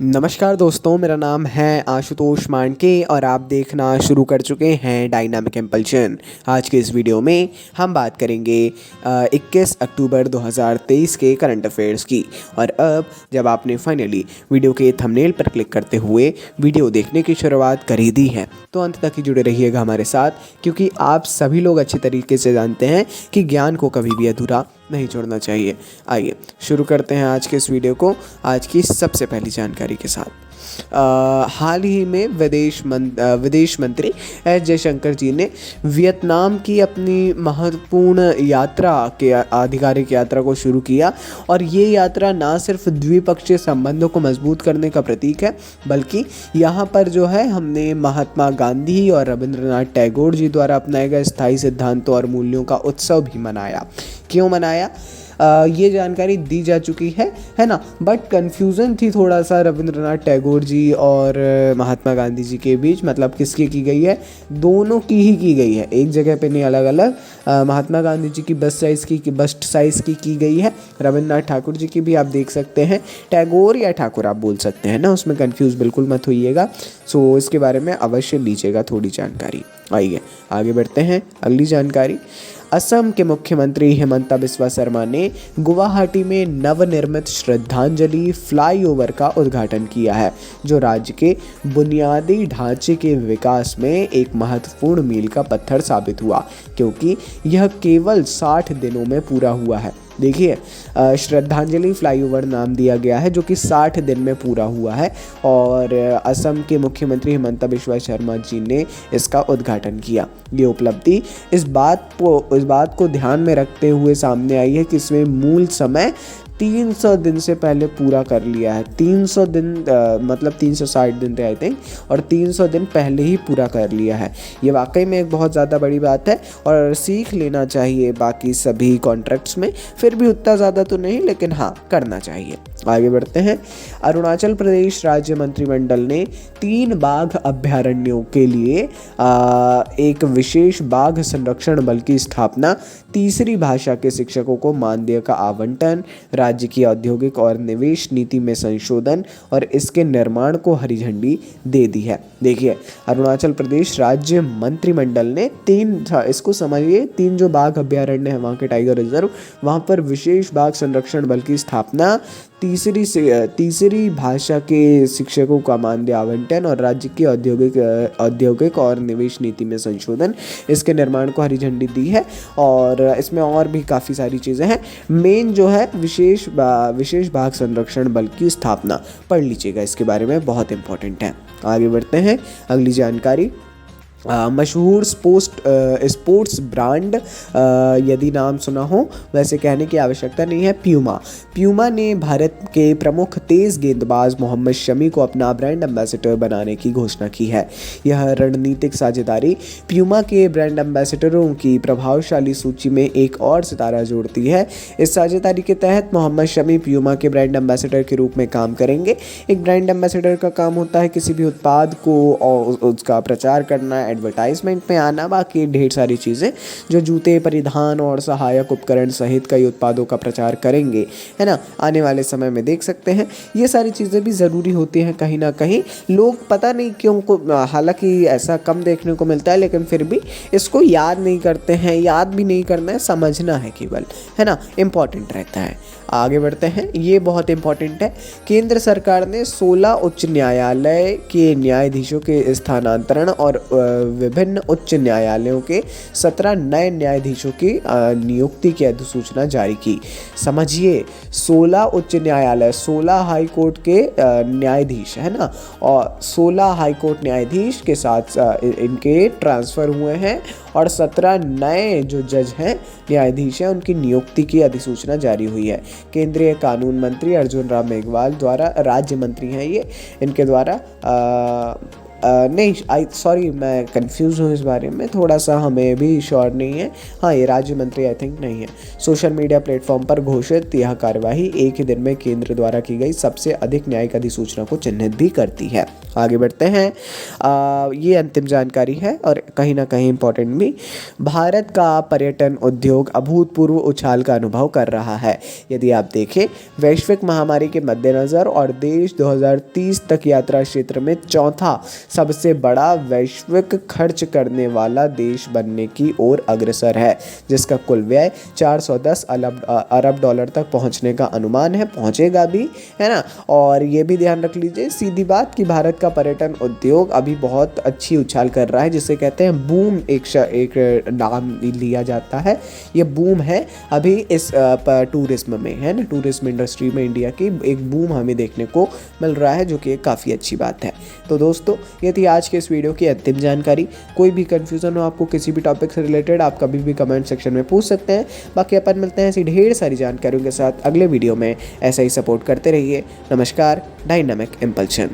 नमस्कार दोस्तों, मेरा नाम है आशुतोष मांडके और आप देखना शुरू कर चुके हैं डायनामिक इम्पल्शन। आज के इस वीडियो में हम बात करेंगे 21 अक्टूबर 2023 के करंट अफेयर्स की। और अब जब आपने फाइनली वीडियो के थंबनेल पर क्लिक करते हुए वीडियो देखने की शुरुआत कर ही दी है तो अंत तक ही जुड़े रहिएगा हमारे साथ, क्योंकि आप सभी लोग अच्छी तरीके से जानते हैं कि ज्ञान को कभी भी अधूरा नहीं छोड़ना चाहिए। आइए शुरू करते हैं आज के इस वीडियो को आज की सबसे पहली जानकारी के साथ। हाल ही में विदेश मंत्री एस जयशंकर जी ने वियतनाम की अपनी महत्वपूर्ण यात्रा के आधिकारिक यात्रा को शुरू किया। और ये यात्रा ना सिर्फ द्विपक्षीय संबंधों को मजबूत करने का प्रतीक है, बल्कि यहाँ पर जो है हमने महात्मा गांधी और रविंद्रनाथ टैगोर जी द्वारा अपनाए गए स्थायी सिद्धांतों और मूल्यों का उत्सव भी मनाया। क्यों मनाया ये जानकारी दी जा चुकी है ना। बट कन्फ्यूज़न थी थोड़ा सा रविंद्रनाथ टैगोर जी और महात्मा गांधी जी के बीच, मतलब किसकी की गई है, दोनों की ही की गई है, एक जगह पे नहीं, अलग अलग। महात्मा गांधी जी की बस्ट साइज़ की गई है। रविंद्रनाथ ठाकुर जी की भी आप देख सकते हैं, टैगोर या ठाकुर आप बोल सकते हैं ना, उसमें कन्फ्यूज़ बिल्कुल मत होइएगा। सो इसके बारे में अवश्य लीजिएगा थोड़ी जानकारी। आइए आगे बढ़ते हैं अगली जानकारी। असम के मुख्यमंत्री हिमंता बिस्वा शर्मा ने गुवाहाटी में नवनिर्मित श्रद्धांजलि फ्लाईओवर का उद्घाटन किया है, जो राज्य के बुनियादी ढांचे के विकास में एक महत्वपूर्ण मील का पत्थर साबित हुआ, क्योंकि यह केवल 60 दिनों में पूरा हुआ है। देखिए, श्रद्धांजलि फ्लाईओवर नाम दिया गया है, जो कि 60 दिन में पूरा हुआ है। और असम के मुख्यमंत्री हिमंता बिस्वा शर्मा जी ने इसका उद्घाटन किया। ये उपलब्धि इस बात को ध्यान में रखते हुए सामने आई है कि इसमें मूल समय 300 दिन से पहले पूरा कर लिया है। 300 दिन मतलब 360 दिन थे आई थिंक, और 300 दिन पहले ही पूरा कर लिया है। ये वाकई में एक बहुत ज़्यादा बड़ी बात है और सीख लेना चाहिए बाकी सभी कॉन्ट्रैक्ट्स में। फिर भी उतना ज़्यादा तो नहीं, लेकिन हाँ करना चाहिए। आगे बढ़ते हैं। अरुणाचल प्रदेश राज्य मंत्रिमंडल ने 3 बाघ अभ्यारण्यों के लिए एक विशेष बाघ संरक्षण बल की स्थापना, तीसरी भाषा के शिक्षकों को मानदेय का आवंटन, राज्य की औद्योगिक और निवेश नीति में संशोधन और इसके निर्माण को हरी झंडी दे दी है। देखिए, अरुणाचल प्रदेश राज्य मंत्रिमंडल ने 3 जो बाघ अभ्यारण्य है वहाँ के टाइगर रिजर्व, वहाँ पर विशेष बाघ संरक्षण बल की स्थापना, तीसरी भाषा के शिक्षकों का मानदेय आवंटन और राज्य की औद्योगिक और निवेश नीति में संशोधन, इसके निर्माण को हरी झंडी दी है। और इसमें और भी काफ़ी सारी चीज़ें हैं। मेन जो है विशेष बाघ संरक्षण बल की स्थापना, पढ़ लीजिएगा, इसके बारे में बहुत इंपॉर्टेंट है। आगे बढ़ते हैं अगली जानकारी। मशहूर स्पोर्ट्स ब्रांड, यदि नाम सुना हो, वैसे कहने की आवश्यकता नहीं है, प्यूमा ने भारत के प्रमुख तेज गेंदबाज मोहम्मद शमी को अपना ब्रांड एम्बेसडर बनाने की घोषणा की है। यह रणनीतिक साझेदारी प्यूमा के ब्रांड एम्बेसडरों की प्रभावशाली सूची में एक और सितारा जोड़ती है। इस साझेदारी के तहत मोहम्मद शमी प्यूमा के ब्रांड एम्बेसडर के रूप में काम करेंगे। एक ब्रांड एम्बेसडर का काम होता है किसी भी उत्पाद को उसका प्रचार करना, एडवर्टाइजमेंट में आना, बाकी ढेर सारी चीज़ें जो जूते, परिधान और सहायक उपकरण सहित कई उत्पादों का प्रचार करेंगे, है ना। आने वाले समय में देख सकते हैं ये सारी चीज़ें भी ज़रूरी होती हैं कहीं ना कहीं। लोग पता नहीं क्यों को, हालांकि ऐसा कम देखने को मिलता है, लेकिन फिर भी इसको याद नहीं करते हैं। याद भी नहीं करना है, समझना है केवल, है ना, इम्पॉर्टेंट रहता है। आगे बढ़ते हैं, ये बहुत इंपॉर्टेंट है। केंद्र सरकार ने 16 उच्च न्यायालय के न्यायाधीशों के स्थानांतरण और विभिन्न उच्च न्यायालयों के 17 नए न्यायाधीशों की नियुक्ति की अधिसूचना जारी की। समझिए, 16 उच्च न्यायालय, 16 हाई कोर्ट के न्यायाधीश, है ना, और 16 हाई कोर्ट न्यायाधीश के साथ इनके ट्रांसफ़र हुए हैं और 17 नए जो जज हैं, न्यायाधीश हैं, उनकी नियुक्ति की अधिसूचना जारी हुई है। केंद्रीय कानून मंत्री अर्जुन राम मेघवाल द्वारा, राज्य मंत्री हैं ये, इनके द्वारा नहीं, सॉरी, मैं कंफ्यूज हूँ इस बारे में, थोड़ा सा हमें भी श्योर नहीं है। हाँ, ये राज्य मंत्री आई थिंक नहीं है। सोशल मीडिया प्लेटफॉर्म पर घोषित यह कार्यवाही एक ही दिन में केंद्र द्वारा की गई सबसे अधिक न्यायिक अधिसूचना को चिन्हित भी करती है। आगे बढ़ते हैं। ये अंतिम जानकारी है और कहीं ना कहीं इम्पोर्टेंट भी। भारत का पर्यटन उद्योग अभूतपूर्व उछाल का अनुभव कर रहा है। यदि आप देखें, वैश्विक महामारी के मद्देनज़र और देश 2030 तक यात्रा क्षेत्र में चौथा सबसे बड़ा वैश्विक खर्च करने वाला देश बनने की ओर अग्रसर है, जिसका कुल व्यय 410 अरब डॉलर तक पहुंचने का अनुमान है, पहुंचेगा भी, है ना। और ये भी ध्यान रख लीजिए, सीधी बात, कि भारत का पर्यटन उद्योग अभी बहुत अच्छी उछाल कर रहा है, जिसे कहते हैं बूम, एक नाम लिया जाता है। ये बूम है अभी इस टूरिज्म में, है ना, टूरिज्म इंडस्ट्री में इंडिया की एक बूम हमें देखने को मिल रहा है, जो कि एक काफ़ी अच्छी बात है। तो दोस्तों, ये थी आज के इस वीडियो की अंतिम जानकारी। कोई भी कन्फ्यूज़न हो आपको किसी भी टॉपिक से रिलेटेड, आप कभी भी कमेंट सेक्शन में पूछ सकते हैं। बाकी अपन मिलते हैं ऐसी ढेर सारी जानकारियों के साथ अगले वीडियो में। ऐसा ही सपोर्ट करते रहिए। नमस्कार। Dynamic impulsion.